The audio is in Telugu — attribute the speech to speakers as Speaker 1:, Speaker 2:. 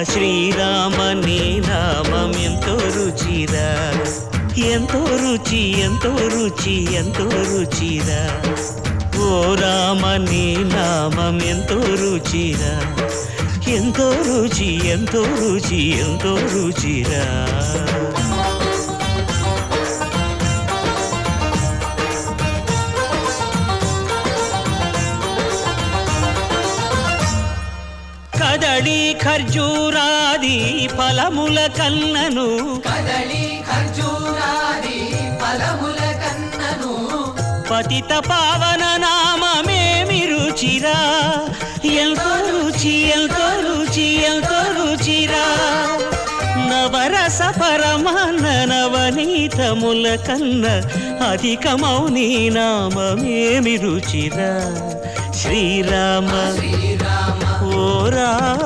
Speaker 1: శ్రీరామ నీ నామం ఎంతో రుచిరా, ఎంతో రుచి ఎంతో రుచి ఎంతో రుచిరా. ఓ రామ నీ నామం ఎంతో రుచిరా, ఎంతో రుచి ఎంతో రుచి ఎంతో రుచిరా. కదళి ఖర్జూరాది ఫలముల కన్నను,
Speaker 2: కదళి ఖర్జూరాది ఫలముల కన్నను,
Speaker 1: పతిత పావన నామమేమి రుచిరా, ఎంతో రుచి ఎంతో రుచి ఎంతో రుచిరా. నవరస పరమాన్న నవనీతముల కన్న అధికమౌ నీ నామమేమి రుచిరా. శ్రీరామ
Speaker 2: శ్రీరామ
Speaker 1: ఓ రామ